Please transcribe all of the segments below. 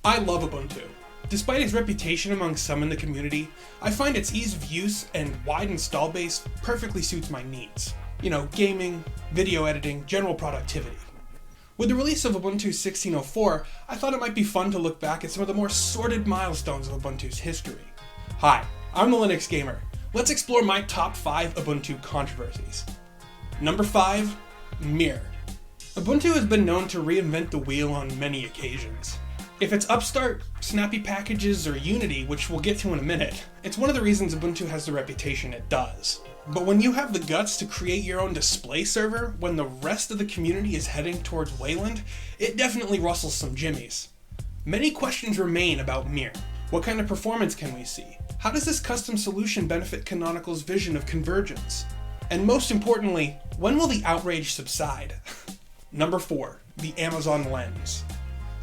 I love Ubuntu. Despite its reputation among some in the community, I find its ease of use and wide install base perfectly suits my needs. You know, gaming, video editing, general productivity. With the release of Ubuntu 16.04, I thought it might be fun to look back at some of the more sordid milestones of Ubuntu's history. Hi, I'm the Linux Gamer. Let's explore my top 5 Ubuntu controversies. Number 5, Mir. Ubuntu has been known to reinvent the wheel on many occasions. If it's Upstart, snappy packages, or Unity, which we'll get to in a minute, it's one of the reasons Ubuntu has the reputation it does. But when you have the guts to create your own display server when the rest of the community is heading towards Wayland, it definitely rustles some jimmies. Many questions remain about Mir. What kind of performance can we see? How does this custom solution benefit Canonical's vision of convergence? And most importantly, when will the outrage subside? Number 4, the Amazon Lens.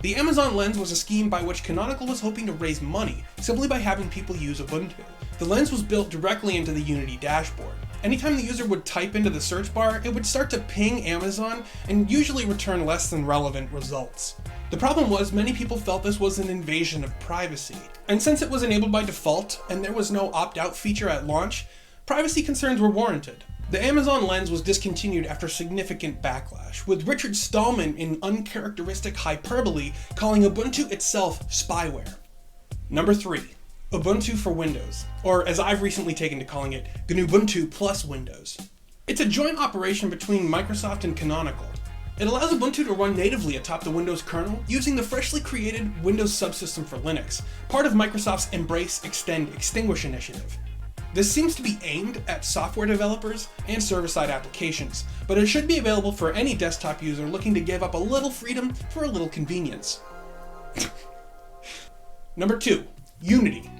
The Amazon Lens was a scheme by which Canonical was hoping to raise money simply by having people use Ubuntu. The lens was built directly into the Unity dashboard. Anytime the user would type into the search bar, it would start to ping Amazon and usually return less than relevant results. The problem was many people felt this was an invasion of privacy. And since it was enabled by default and there was no opt-out feature at launch, privacy concerns were warranted. The Amazon Lens was discontinued after significant backlash, with Richard Stallman in uncharacteristic hyperbole calling Ubuntu itself spyware. Number 3, Ubuntu for Windows, or as I've recently taken to calling it, GNUbuntu plus Windows. It's a joint operation between Microsoft and Canonical. It allows Ubuntu to run natively atop the Windows kernel using the freshly created Windows subsystem for Linux, part of Microsoft's Embrace, Extend, Extinguish initiative. This seems to be aimed at software developers and server-side applications, but it should be available for any desktop user looking to give up a little freedom for a little convenience. Number 2, Unity.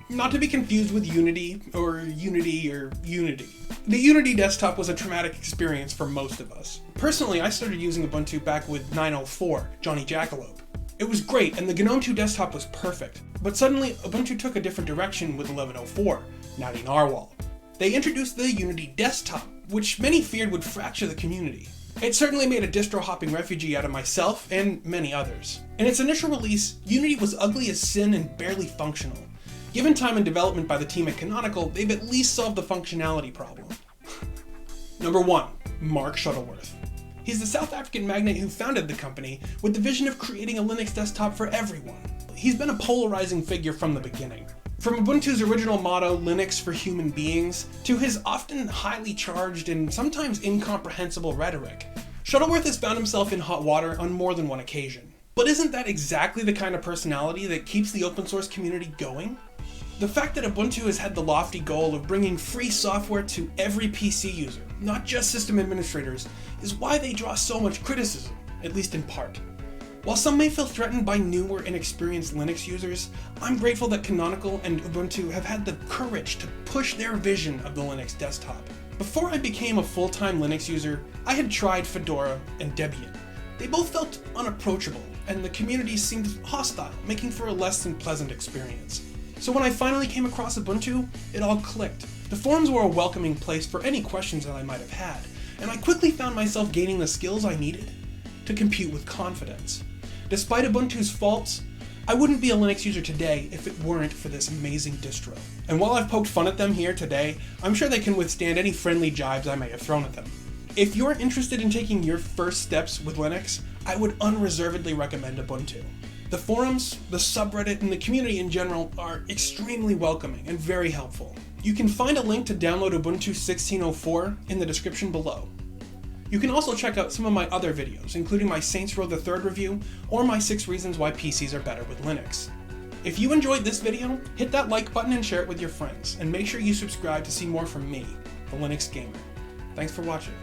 Not to be confused with Unity. The Unity desktop was a traumatic experience for most of us. Personally, I started using Ubuntu back with 9.04, Johnny Jackalope. It was great and the GNOME 2 desktop was perfect, but suddenly Ubuntu took a different direction with 11.04, Natty Narwhal. They introduced the Unity desktop, which many feared would fracture the community. It certainly made a distro-hopping refugee out of myself and many others. In its initial release, Unity was ugly as sin and barely functional. Given time and development by the team at Canonical, they've at least solved the functionality problem. Number 1, Mark Shuttleworth. He's the South African magnate who founded the company with the vision of creating a Linux desktop for everyone. He's been a polarizing figure from the beginning. From Ubuntu's original motto, Linux for human beings, to his often highly charged and sometimes incomprehensible rhetoric, Shuttleworth has found himself in hot water on more than one occasion. But isn't that exactly the kind of personality that keeps the open source community going? The fact that Ubuntu has had the lofty goal of bringing free software to every PC user, not just system administrators, is why they draw so much criticism, at least in part. While some may feel threatened by newer and experienced Linux users, I'm grateful that Canonical and Ubuntu have had the courage to push their vision of the Linux desktop. Before I became a full-time Linux user, I had tried Fedora and Debian. They both felt unapproachable, and the community seemed hostile, making for a less than pleasant experience. So when I finally came across Ubuntu, it all clicked. The forums were a welcoming place for any questions that I might have had, and I quickly found myself gaining the skills I needed to compute with confidence. Despite Ubuntu's faults, I wouldn't be a Linux user today if it weren't for this amazing distro. And while I've poked fun at them here today, I'm sure they can withstand any friendly jibes I may have thrown at them. If you're interested in taking your first steps with Linux, I would unreservedly recommend Ubuntu. The forums, the subreddit, and the community in general are extremely welcoming and very helpful. You can find a link to download Ubuntu 16.04 in the description below. You can also check out some of my other videos, including my Saints Row the Third review or my 6 reasons why PCs are better with Linux. If you enjoyed this video, hit that like button and share it with your friends, and make sure you subscribe to see more from me, the Linux Gamer. Thanks for watching.